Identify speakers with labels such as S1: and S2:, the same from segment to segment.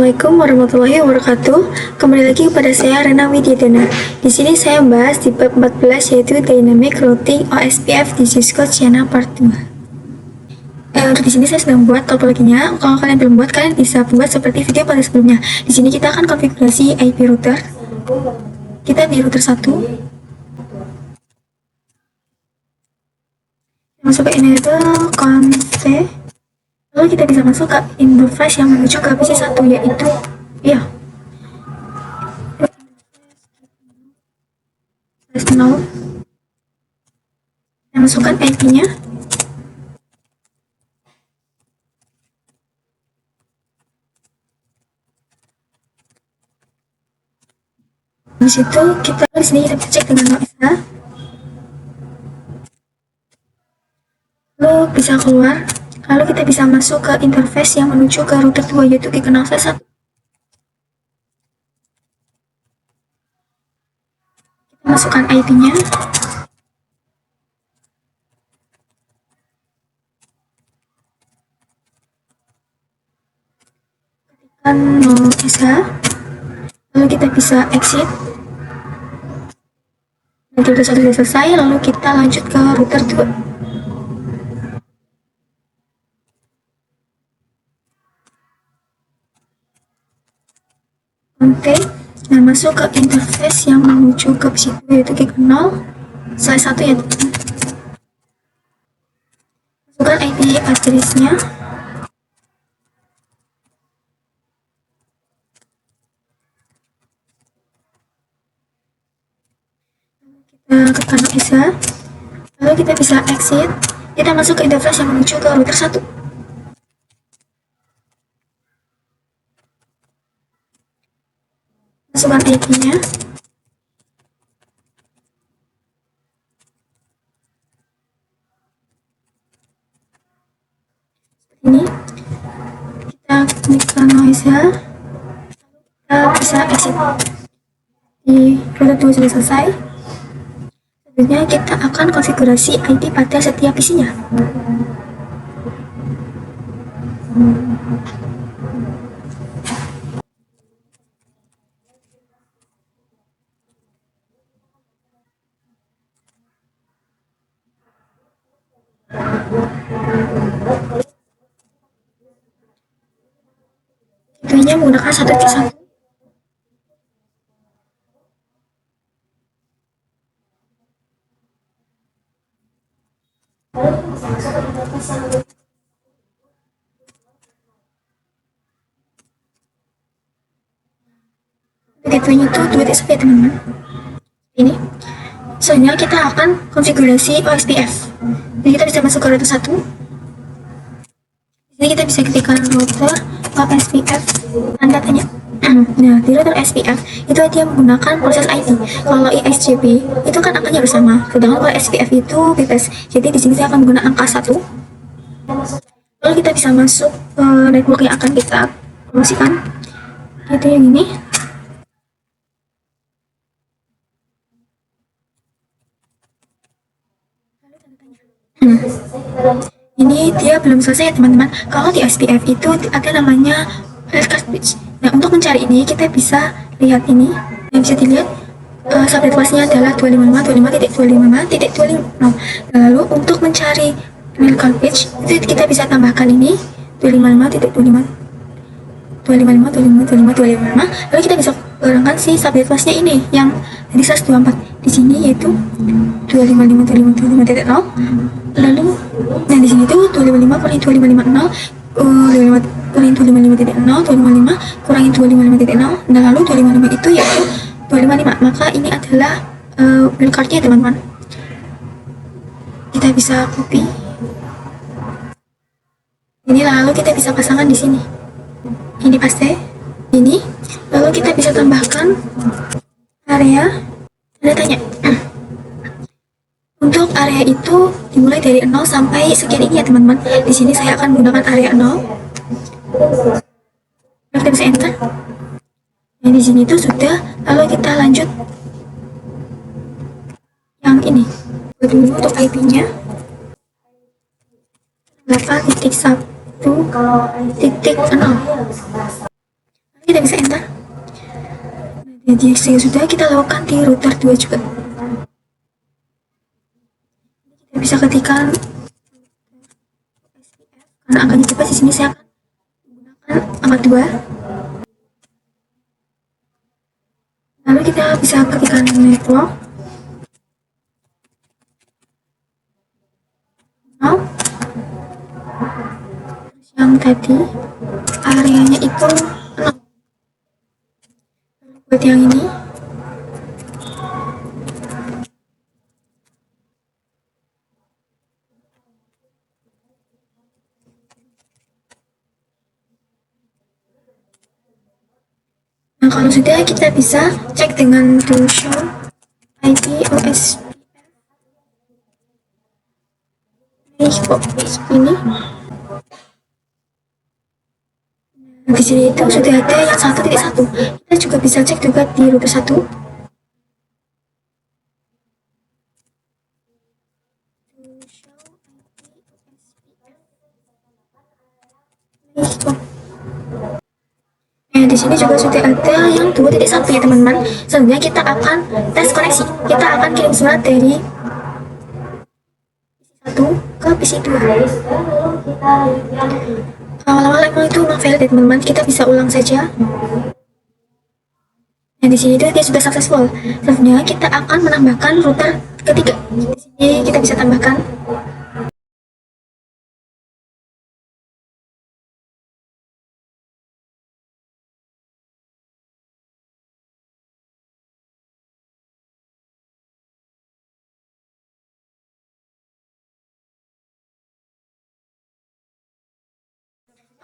S1: Assalamualaikum warahmatullahi wabarakatuh. Kembali lagi kepada saya Rena Widyadana. Di sini saya membahas di bab 14 yaitu Dynamic Routing OSPF di Cisco Siena Part 2. Untuk di sini saya sudah membuat topologinya. Kalau kalian belum buat, kalian bisa buat seperti video pada sebelumnya. Di sini kita akan konfigurasi IP router. Kita di router 1. Masuk ke enable config. Lalu kita bisa masuk ke interface yang menuju ke PC 1 yaitu kita masukkan IP-nya. Di situ kita di sini kita bisa cek dengan OSH. Lalu bisa keluar. Lalu kita bisa masuk ke interface yang menuju ke router 2 yaitu dikenal C1. Kita masukkan IP-nya. Ketikkan OSH. Lalu kita bisa exit. Dan router 1 sudah selesai, lalu kita lanjut ke router 2. Oke, dan masuk ke interface yang menuju ke situ yaitu G0 slide 1 ya teman. Masukkan IP address-nya. Kita tekan OSH. Lalu kita bisa exit. Kita masuk ke interface yang menuju ke router 1. Masukkan IP-nya. Seperti ini. Kita klikkan OSH. Kita bisa exit. Di router 2 sudah selesai. Selanjutnya kita akan konfigurasi IP pada setiap PC-nya. IP-nya menggunakan 1.1. Gateway-nya itu 2.1 ya teman-teman. Ini. Selanjutnya kita akan konfigurasi OSPF. Jadi kita bisa masuk ke router 1. Di sini kita bisa ketikkan router OSPF tanda tanya. Nah, di router SPF itu dia menggunakan proses IP. Kalau ISJP itu kan angkanya harus sama. Sedangkan kalau SPF itu bebas. Jadi di sini saya akan menggunakan angka 1. Lalu kita bisa masuk ke network yang akan kita promosikan. Itu yang ini. Ini dia belum selesai ya teman-teman. Kalau di SPF itu ada namanya wildcard bridge. Nah, untuk mencari ini kita bisa lihat ini. Yang bisa dilihat subnet luasnya adalah 255.255.250. Lalu untuk mencari wildcard bridge itu kita bisa tambahkan ini 255.255.255. Lalu kita bisa barangkan si subnet luasnya ini yang di 124 di sini yaitu 255.255.0. Lalu nah di sini tuh 255 kurangi 2550 kurangi 255.0 255 kurangi 255.0. Nah lalu 255 itu yaitu 255. Maka ini adalah wildcard-nya teman-teman. Kita bisa copy ini, lalu kita bisa pasangkan di sini. Ini paste ini, lalu kita bisa tambahkan area tanda tanya. Untuk area itu dimulai dari 0 sampai sekian ini ya teman-teman. Di sini saya akan menggunakan area 0. Kita bisa enter. Nah, di sini itu sudah. Lalu kita lanjut yang ini. Dulu untuk IP-nya 8.1.0. Kita bisa enter. Nah, di sudah kita lakukan di router 2 juga. Kita bisa ketikkan karena angkanya cepat. Di sini saya akan menggunakan angka 2. Lalu kita bisa ketikkan network. Now, yang tadi areanya itu 6. Buat yang ini nah, kalau sudah kita bisa cek dengan tool show IP OS ini. Nah, di sini itu sudah ada yang 1.1. Kita juga bisa cek juga di router 1. Nah, di sini juga sudah ada yang 2.1 ya teman-teman. Selanjutnya kita akan tes koneksi. Kita akan kirim surat dari PC 1 ke PC 2. Awal-awal emang itu memang fail ya teman-teman. Kita bisa ulang saja. Nah, di sini dia sudah successful. Selanjutnya kita akan menambahkan router ketiga. Di sini kita bisa tambahkan.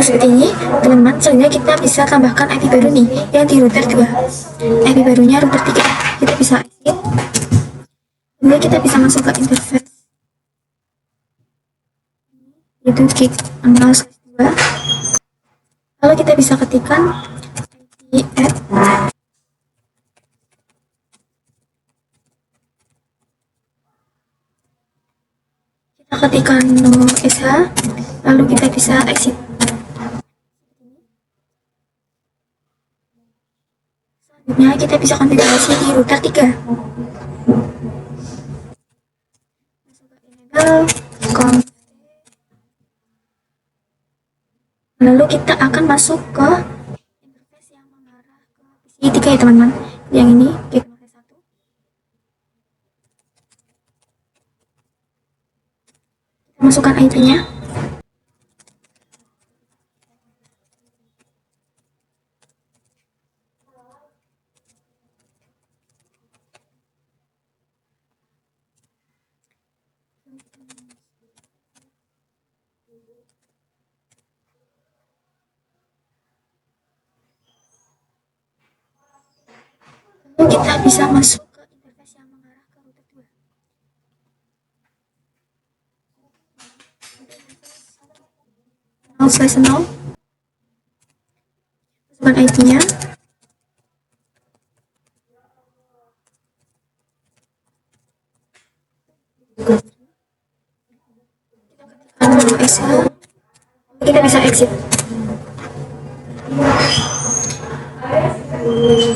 S1: Seperti ini teman-teman. Selanjutnya kita bisa tambahkan IP baru nih yang di router 2. IP barunya router 3. Kita bisa exit. Kemudian kita bisa masuk ke interface yaitu gig 0/2. Lalu kita bisa ketikkan IP add. Kita ketikkan nomor SH, lalu kita bisa exit. Selanjutnya kita bisa konfigurasi di router 3. Masuk ke enable, lalu kita akan masuk ke interface yang mengarah ke PC 3 ya teman-teman. Yang ini gig 1. Kita masukkan IP-nya. Lalu kita bisa masuk ke interface yang mengarah ke router 2. /0. Masukkan IP-nya. Kita bisa exit.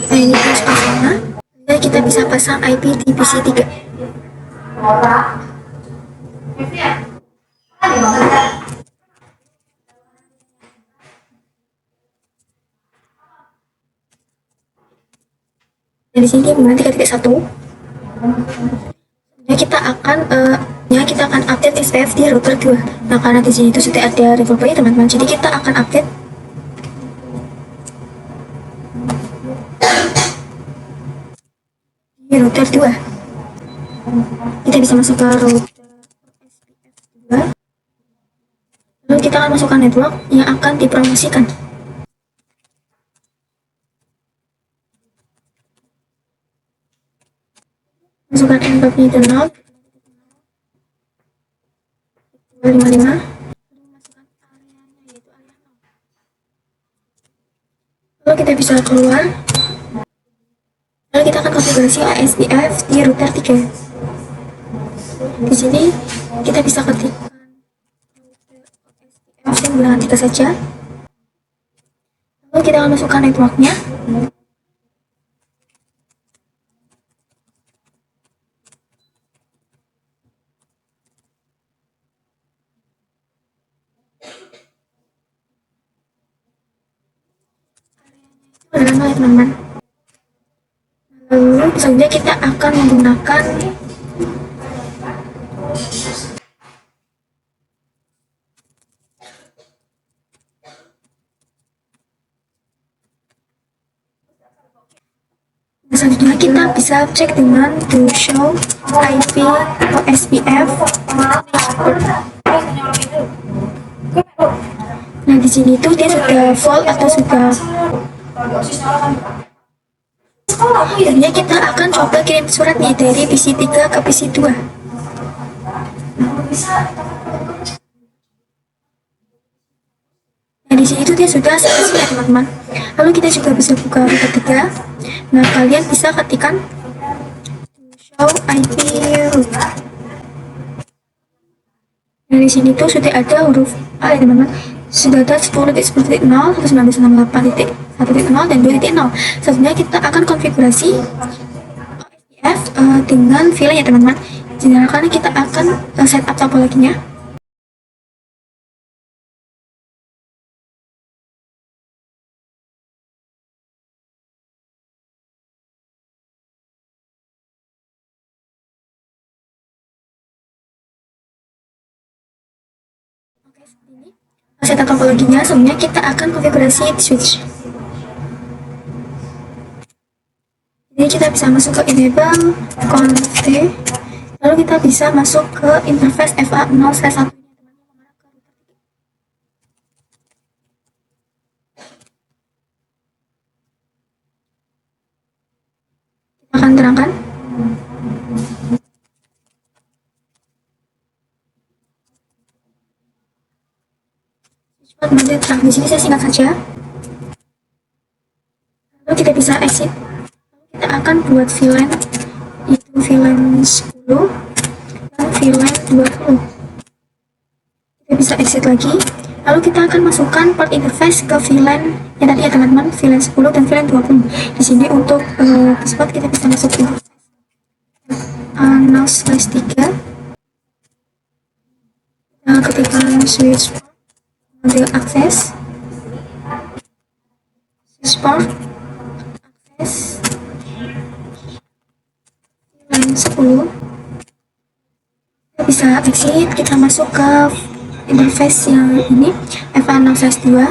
S1: Nah, ini terus pasangnya. Dan kita bisa pasang IP di PC 3. Dan di sini dia menggunakan 3.1. Ya kita akan update SPF di router 2. Nah, karena di sini itu sudah ada revolver ya teman-teman, jadi kita akan update di router 2. Kita bisa masuk ke router SPF 2. Lalu kita akan masukkan network yang akan dipromosikan. Masukkan endpoint itu 0. 255. Masukkan areanya yaitu area 0. Lalu kita bisa keluar. Lalu kita akan konfigurasi OSPF di router 3. Di sini kita bisa ketikkan OSPF yang menggunakan 3 saja. Lalu kita akan masukkan networknya. Adalah ya teman-teman. Lalu selanjutnya kita akan menggunakan selanjutnya kita bisa cek dengan to show IP atau SPF. Nah di sini tuh dia sudah full atau sudah. Selanjutnya kita akan coba kirim surat nih dari PC 3 ke PC 2. Nah di sini tuh dia sudah selesai ya teman-teman. Lalu kita juga bisa buka router 3. Nah kalian bisa ketikkan show IP root. Nah di sini tuh sudah ada huruf A ya teman-teman. Sudah ada 10.10.0, 1968.1.0 dan 2.0. Selanjutnya kita akan konfigurasi OSPF dengan VLAN ya teman-teman. Jadi kita akan setup topologinya. Oke, seperti ini. Setup topologinya, sebenarnya kita akan konfigurasi switch. Jadi kita bisa masuk ke enable conf, lalu kita bisa masuk ke interface FA0/1. Kita akan terangkan. Di sini saya singkat saja. Lalu kita bisa exit. Kita akan buat VLAN, itu VLAN 10 dan VLAN 20. Kita bisa exit lagi. Lalu kita akan masukkan port interface ke VLAN yang tadi ya teman-teman, VLAN 10 dan VLAN 20. Di sini untuk spot kita bisa masuk interface A0/3. Nah, ketika switch model akses, switch port akses VLAN 10, kita bisa exit, kita masuk ke interface yang ini FA0/2.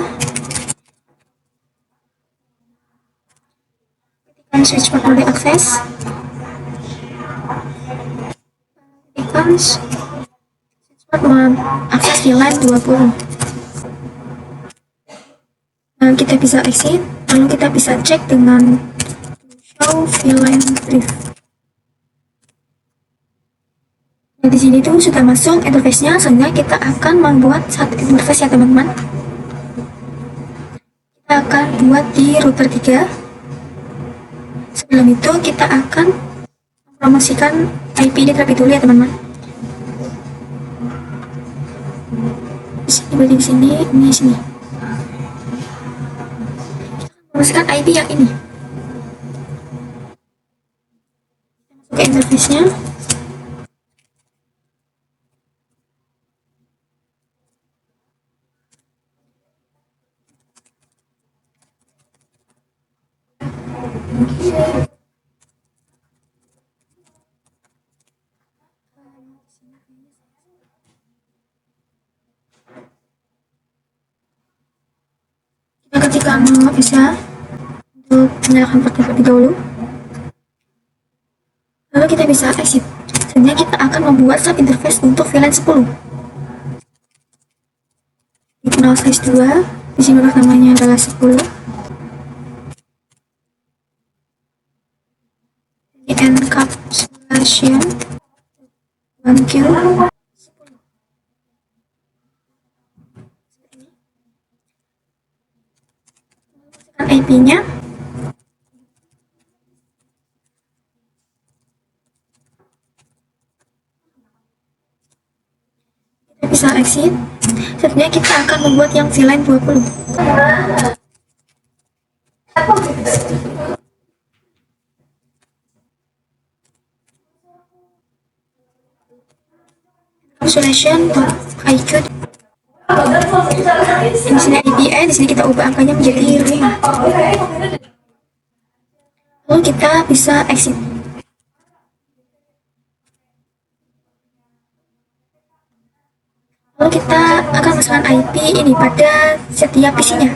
S1: Ketikkan switch port mode akses, ketikkan switch port mode akses VLAN 20. Nah, kita bisa exit, lalu kita bisa cek dengan show VLAN brief. Nah, di sini tuh sudah masuk interface-nya, sehingga kita akan membuat satu interface ya teman-teman. Kita akan buat di router 3. Sebelum itu kita akan mempromosikan IP ini terlebih dulu ya teman-teman. Di sini, ini sini. Promosikan IP yang ini. Masuk ke interface-nya. Ketika bisa untuk menyalakan port terlebih dahulu, lalu kita bisa exit. Selanjutnya kita akan membuat sub interface untuk VLAN 10 di 0/2. Di sini namanya adalah 10. Di encapsulation 1Q. IP-nya. Kita bisa exit. Selanjutnya kita akan membuat yang VLAN 20. Encapsulation.iq. Di sini API, di sini kita ubah angkanya menjadi 5. Lalu kita bisa exit. Lalu kita akan masukkan IP ini pada setiap PC-nya.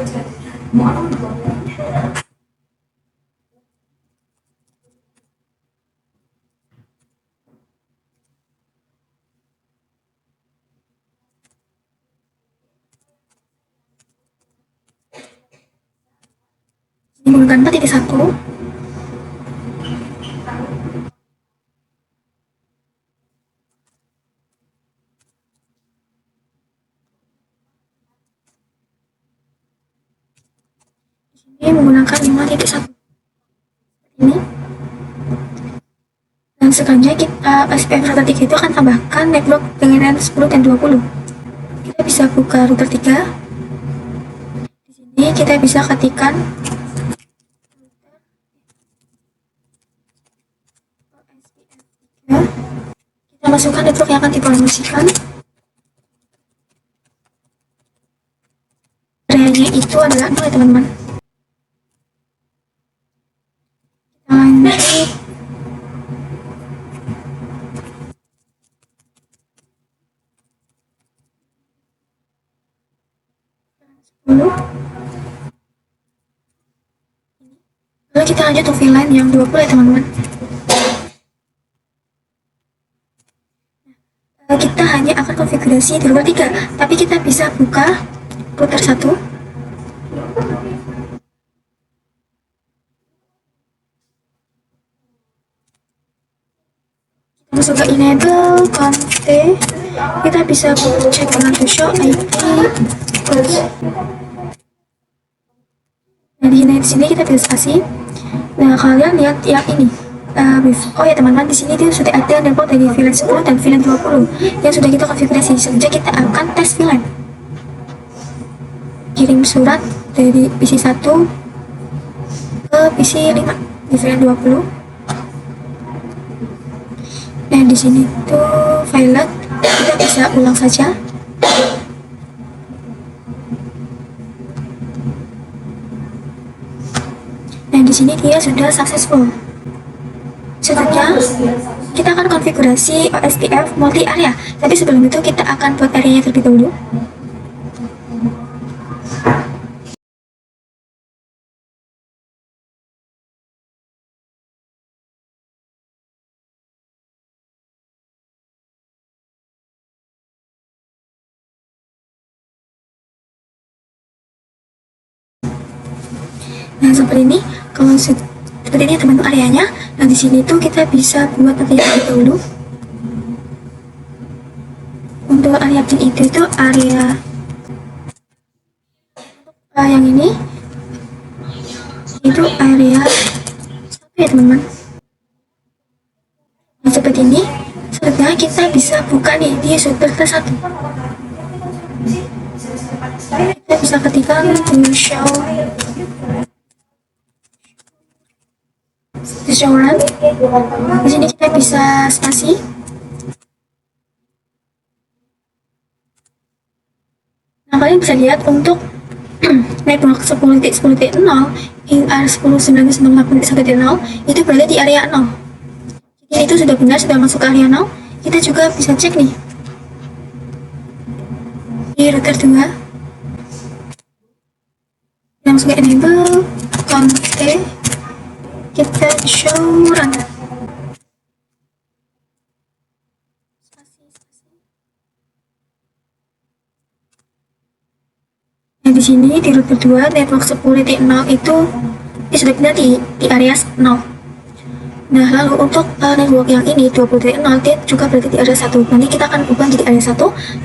S1: Menggunakan 4.1. Ini menggunakan 5.1 ini. Dan selanjutnya kita SPF router 3 itu akan tambahkan network dengan 10 dan 20. Kita bisa buka router 3. Di sini kita bisa ketikkan kita masukkan network yang akan dipromosikan. Areanya itu adalah 0 ya teman-teman. Lanjut. Lalu kita lanjut ke VLAN yang 20 ya teman-teman. Kita hanya akan konfigurasi di router 3, tapi kita bisa buka router 1. Masuk ke enable conf, kita bisa cek dengan to show IP. Nah di sini kita pilih spasi. Nah kalian lihat yang ini. Oh ya teman-teman, di sini dia sudah ada network dari VLAN 10 dan VLAN 20 yang sudah kita konfigurasi. Selanjutnya kita akan tes VLAN. Kirim surat dari PC 1 ke PC 5 di VLAN 20. Nah di sini tuh violet, kita bisa ulang saja. Nah di sini dia sudah successful. Selanjutnya kita akan konfigurasi OSPF multi area, tapi sebelum itu kita akan buat areanya terlebih dahulu. Nah seperti ini, kalau seperti ini teman-teman areanya. Nah di sini tuh kita bisa buat nanti terlebih dahulu. Untuk area pin itu area yang ini itu area 1 ya teman-teman. Nah seperti ini. Selanjutnya kita bisa buka nih di router 1. Kita bisa ketikkan to show run. Di sini kita bisa spasi. Nah kalian bisa lihat untuk network 10.10.0 IR10.99.1.0 itu berada di area 0. Jadi itu sudah benar, sudah masuk ke area 0. Kita juga bisa cek nih di router 2 yang sudah enable conf, kita show run. Nah di sini di router 2 network 10.0 itu sudah benar di area 0. Nah lalu untuk network yang ini 20.0 dia juga berarti di area 1. Nanti kita akan ubah menjadi area 1.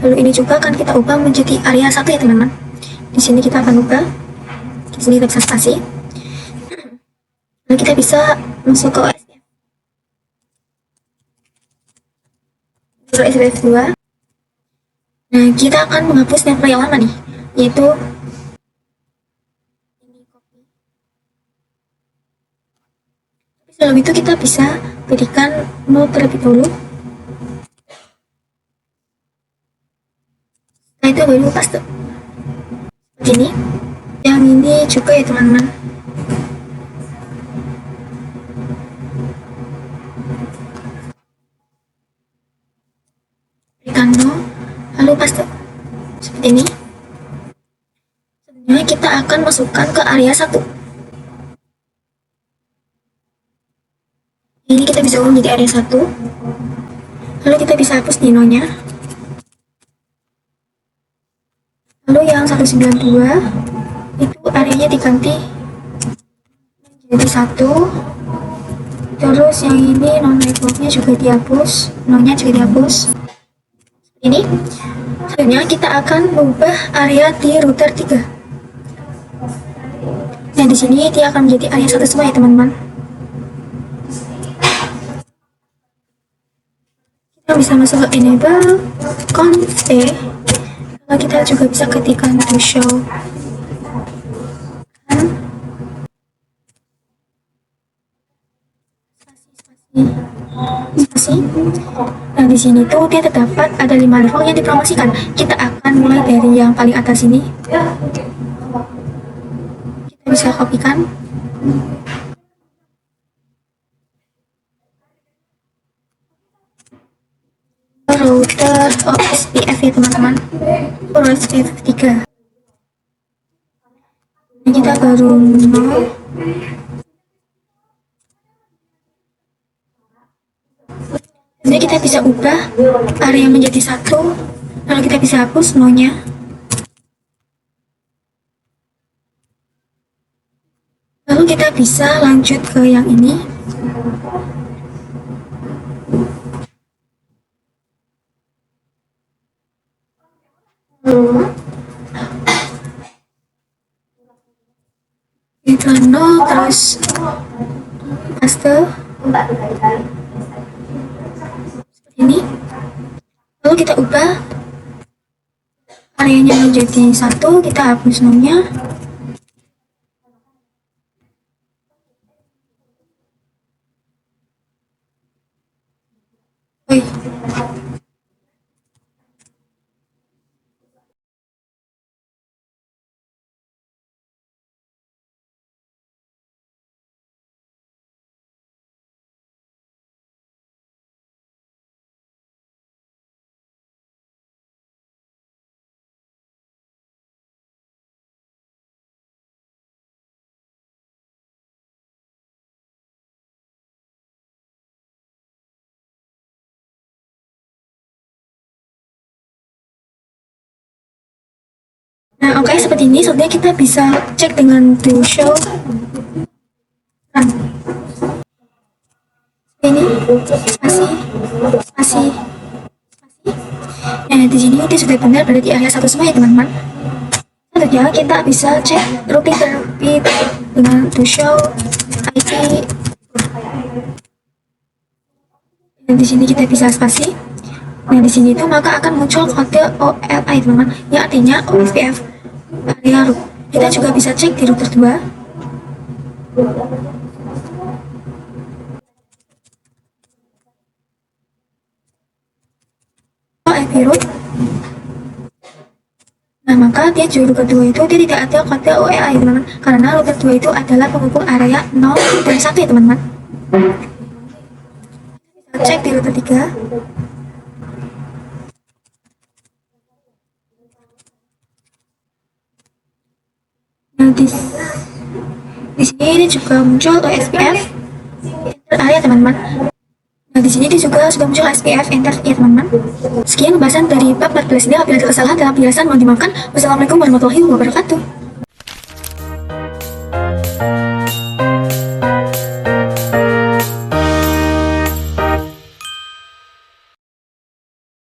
S1: Lalu ini juga akan kita ubah menjadi area 1 ya teman-teman. Di sini kita akan ubah. Di sini kita bisa spasi. Lalu kita bisa masuk ke OSPF 2. Nah kita akan menghapus network yang lama nih, yaitu ini copy. Sebelum itu kita bisa berikan nol terlebih dahulu. Setelah itu baru paste. Seperti ini. Yang ini juga ya teman-teman. Berikan nol, lalu paste. Seperti ini. Selanjutnya kita akan masukkan ke area 1. Ini kita bisa ubah menjadi area 1. Lalu kita bisa hapus ninonya. Lalu yang 192 itu areanya diganti menjadi 1. Terus yang ini non networknya juga dihapus, nolnya juga dihapus. Seperti ini. Selanjutnya kita akan mengubah area di router 3. Nah, di sini dia akan menjadi area 1 semua ya teman-teman. Kita bisa masuk ke enable config. Lalu kita juga bisa ketikkan to show spasi. Nah, di sini tuh dia terdapat ada 5 level yang dipromosikan. Kita akan mulai dari yang paling atas ini. Kita bisa kopikan. Router OSPF ya teman-teman. OSPF 3. Nah, kita baru 0. Jadi kita bisa ubah area menjadi 1, lalu kita bisa hapus nolnya. Lalu kita bisa lanjut ke yang ini. Kita nol terus paste. Ini lalu kita ubah areanya menjadi 1, kita hapus nolnya. Nah, oke, seperti ini. Selanjutnya kita bisa cek dengan to show run. Ini spasi. Nah, di sini dia sudah benar berada di area 1 semua ya teman-teman. Selanjutnya kita bisa cek repeater dengan to show IP. Dan di sini kita bisa spasi. Nah, di sini itu maka akan muncul kode OLI teman-teman, yang artinya OSPF area root. Kita juga bisa cek di router 2. IP root. Nah, maka dia di router 2 itu dia tidak ada kode OLI teman-teman, karena router 2 itu adalah penghubung area 0 dan 1 ya teman-teman. Kita cek di router 3. Nah, di sini juga muncul OSPF enter area teman-teman. Nah, di sini juga sudah muncul SPF enter ya teman-teman. Sekian pembahasan dari bab 14 ini. Apabila ada kesalahan dalam penjelasan mohon dimaafkan. Wassalamualaikum warahmatullahi wabarakatuh.